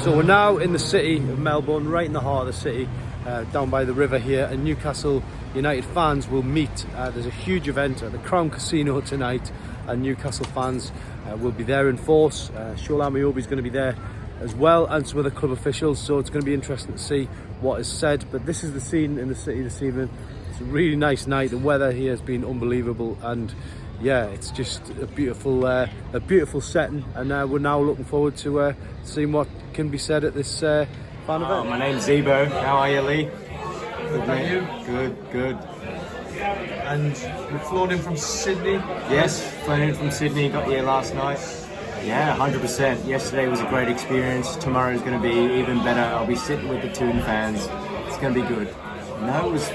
So we're now in the city of Melbourne, right in the heart of the city, down by the river here, and Newcastle United fans will meet. There's a huge event at the Crown Casino tonight, and Newcastle fans will be there in force. Shola Ameobi is going to be there as well, and some other club officials, so it's going to be interesting to see what is said. But this is the scene in the city this evening. It's a really nice night. The weather here has been unbelievable, and yeah, it's just a beautiful setting, and we're now looking forward to seeing what can be said at this fan event. My name's Zebo. How are you, Lee? Good, thank you. Good. And you've flown in from Sydney? Yes, flown in from Sydney, got here last night. Yeah, 100%. Yesterday was a great experience. Tomorrow is going to be even better. I'll be sitting with the Toon fans. It's going to be good. No, it was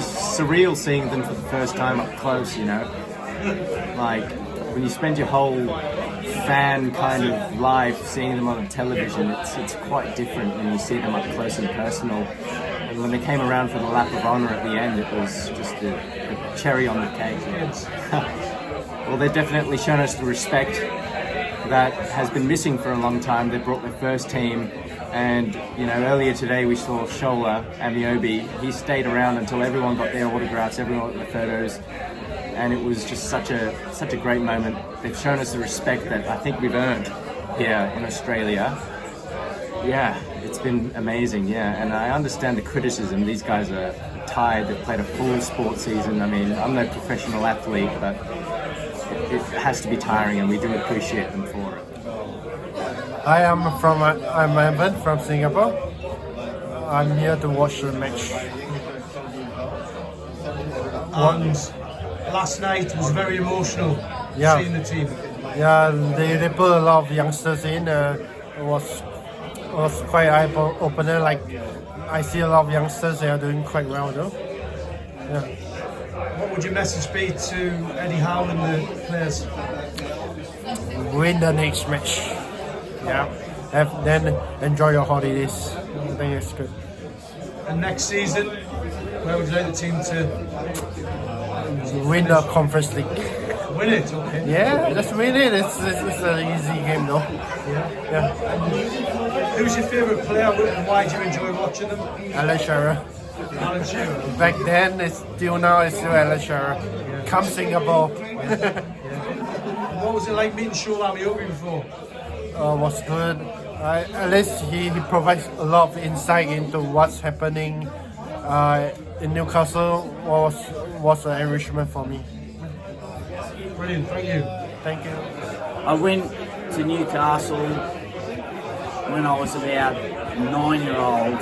surreal seeing them for the first time up close, you know. Like, when you spend your whole fan kind of life seeing them on the television, it's quite different when you see them up close and personal. And when they came around for the lap of honour at the end, it was just a cherry on the cake. Well, they've definitely shown us the respect that has been missing for a long time. They brought their first team, and you know, earlier today we saw Shola Ameobi. He stayed around until everyone got their autographs, everyone got their photos. And it was just such a great moment. They've shown us the respect that I think we've earned here in Australia. Yeah, it's been amazing, yeah. And I understand the criticism. These guys are tired. They've played a full sports season. I mean, I'm no professional athlete, but it has to be tiring, and we do appreciate them for it. I'm Evan from Singapore. I'm here to watch the match. Last night was very emotional, seeing the team. Yeah, they put a lot of youngsters in. It was quite eye-opener. Like, I see a lot of youngsters. They are doing quite well, though. Yeah. What would your message be to Eddie Howe and the players? Win the next match. Yeah. Then enjoy your holidays. I think it's good. And next season, where would you like the team to win the Conference League? Win it, okay. Yeah, just win it. It's an easy game, though. Yeah. Who's your favourite player and why do you enjoy watching them? Alan Shearer. Alan Shearer. Back then, it's still Alan Shearer. Yeah. Come Singapore. What was it like meeting Shola Ameobi before? Was good. At least he provides a lot of insight into what's happening in Newcastle. Was an enrichment for me. Brilliant, thank you. Thank you. I went to Newcastle when I was about 9-year-old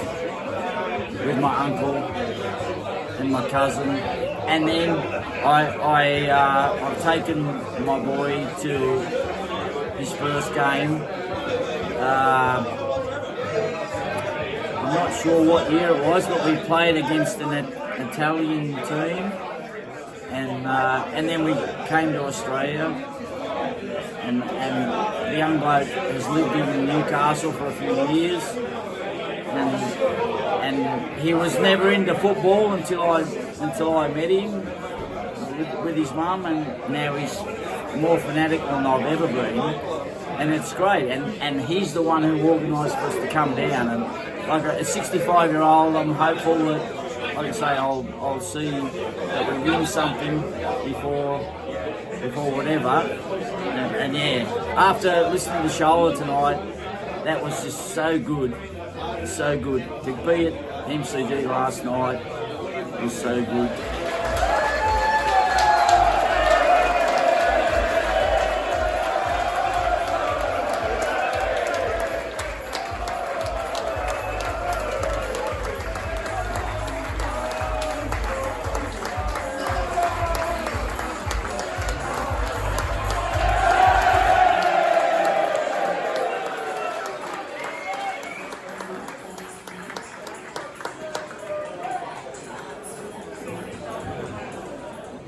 with my uncle and my cousin, and then I've taken my boy to his first game. I'm not sure what year it was, but we played against an Italian team, and then we came to Australia, and the young bloke has lived in Newcastle for a few years, and he was never into football until I met him with his mum, and now he's more fanatic than I've ever been, and it's great, and he's the one who organised for us to come down, and like a 65-year-old, I'm hopeful that, like I say, I'll see that we win something before whatever. And yeah, after listening to Shola tonight, that was just so good. To be at MCG last night was so good.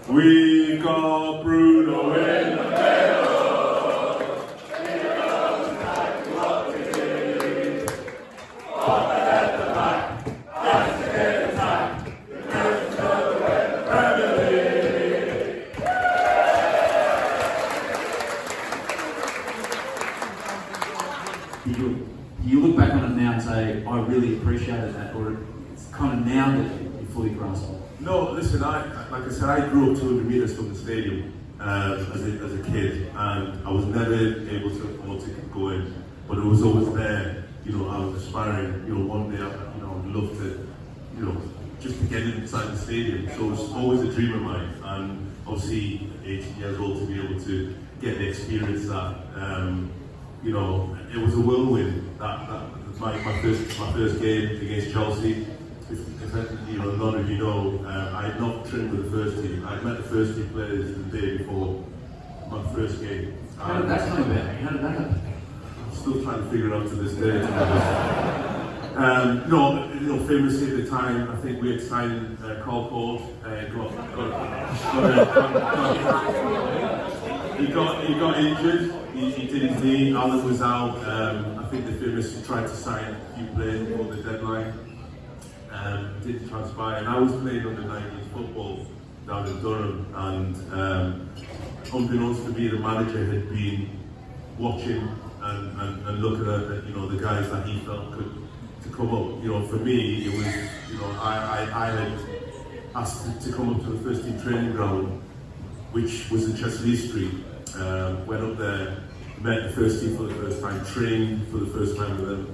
We got Bruno in the middle. At the back, that's the attack. To win the Premier League. you look back on it now and say, I really appreciated that, or it's kind of now that you fully grasp it? No, listen, like I said, I grew up 200 metres from the stadium as a kid, and I was never able to afford to keep going, but it was always there. You know, I was aspiring, you know, one day, you know, I'd love to, you know, just to get inside the stadium. So it's always a dream of mine, and obviously 18 years old to be able to get the experience that, you know, it was a whirlwind. My first game against Chelsea. You know, a lot of you know, I had not trained with the first team. I met the first team players the day before my first game. How did that come about? How did that happen? I'm still trying to figure it out to this day. No, you know, famously at the time, I think we had signed Carl Ford. He got injured. He did his knee. Alan was out. I think they famously tried to sign a few players before the deadline. Didn't transpire, and I was playing under 19s football down in Durham, and unbeknownst to me, the manager had been watching and looking at, you know, the guys that he felt could to come up. You know, for me, it was, you know, I had asked to come up to the first team training ground, which was in Chesley Street. Went up there, met the first team for the first time, trained for the first time with them,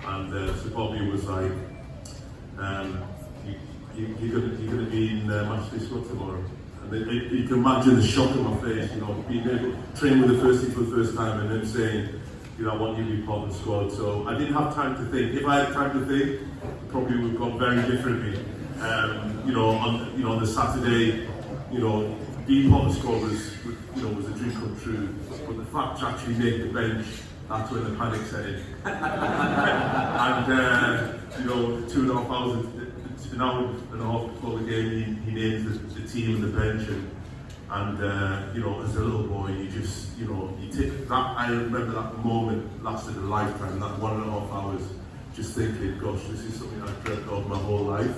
and so Bobby was like, you're going to be in Manchester Squad tomorrow. And then you can imagine the shock on my face, you know, being able to train with the first team for the first time and then saying, you know, I want you to be part of the squad. So I didn't have time to think. If I had time to think, it probably would have gone very differently. You know, on the Saturday, you know, being part of the squad was a dream come true. But the fact to actually make the bench, that's when the panic set in. And you know, 2.5 hours, an hour and a half before the game, he named the team and the bench, and you know, as a little boy, you just, you know, you take that. I remember that moment lasted a lifetime. That 1.5 hours, just thinking, gosh, this is something I've dreamt of my whole life,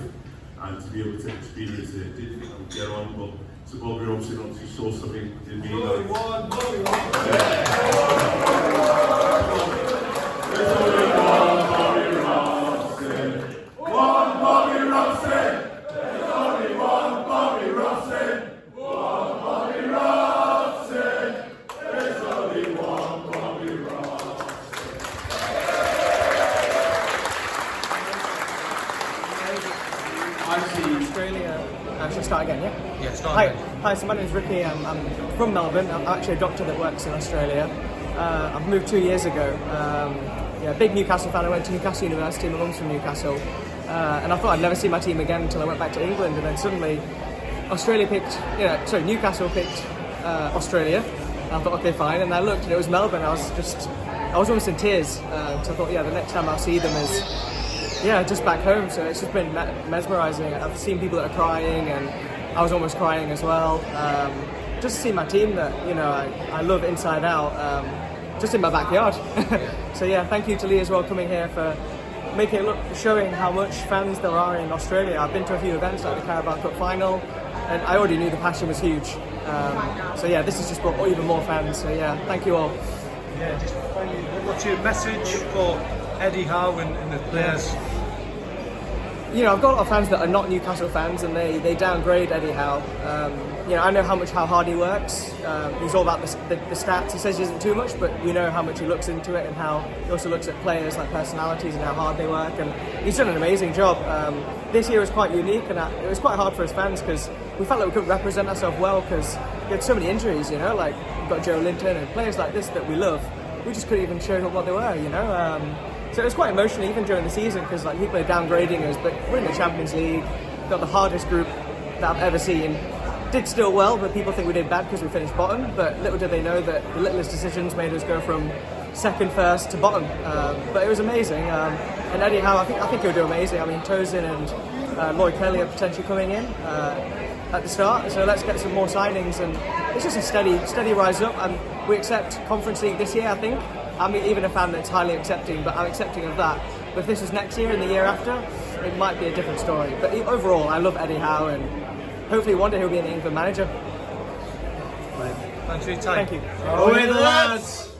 and to be able to experience it, didn't think I would get on, but so Bobby obviously saw something in me. Should start again, yeah? Yeah, start again. Hi, so my name is Ricky. I'm from Melbourne. I'm actually a doctor that works in Australia. I've moved 2 years ago. Big Newcastle fan. I went to Newcastle University. My mum's from Newcastle. And I thought I'd never see my team again until I went back to England. And then suddenly, Newcastle picked Australia. And I thought, okay, fine. And I looked and it was Melbourne. I was almost in tears. So I thought, the next time I'll see them is just back home. So it's just been mesmerising. I've seen people that are crying, and I was almost crying as well. Just to see my team that, you know, I love inside out, just in my backyard. So thank you to Lee as well, coming here for showing how much fans there are in Australia. I've been to a few events like the Carabao Cup final, and I already knew the passion was huge. This has just brought even more fans. So thank you all. Yeah, just finally, what's your message for Eddie Howe and the players? You know, I've got a lot of fans that are not Newcastle fans, and they downgrade Eddie Howe. I know how hard he works. He's all about the stats. He says he isn't too much, but we know how much he looks into it, and how he also looks at players like personalities and how hard they work. And he's done an amazing job. This year was quite unique, and it was quite hard for his fans because we felt like we couldn't represent ourselves well because we had so many injuries. You know, like we've got Joe Linton and players like this that we love. We just couldn't even show what they were. You know. So it was quite emotional even during the season because like people are downgrading us, but we're in the Champions League, got the hardest group that I've ever seen. Did still well, but people think we did bad because we finished bottom, but little did they know that the littlest decisions made us go from second, first to bottom. But it was amazing. And Eddie Howe, I think he'll do amazing. I mean, Tosin and Lloyd Kelly are potentially coming in at the start, so let's get some more signings, and it's just a steady rise up. And we accept Conference League this year, I think. I'm even a fan that's highly accepting, but I'm accepting of that. But if this was next year and the year after, it might be a different story. But overall, I love Eddie Howe, and hopefully one day he'll be an England manager. Thanks for your time. Thank you. Away the lads!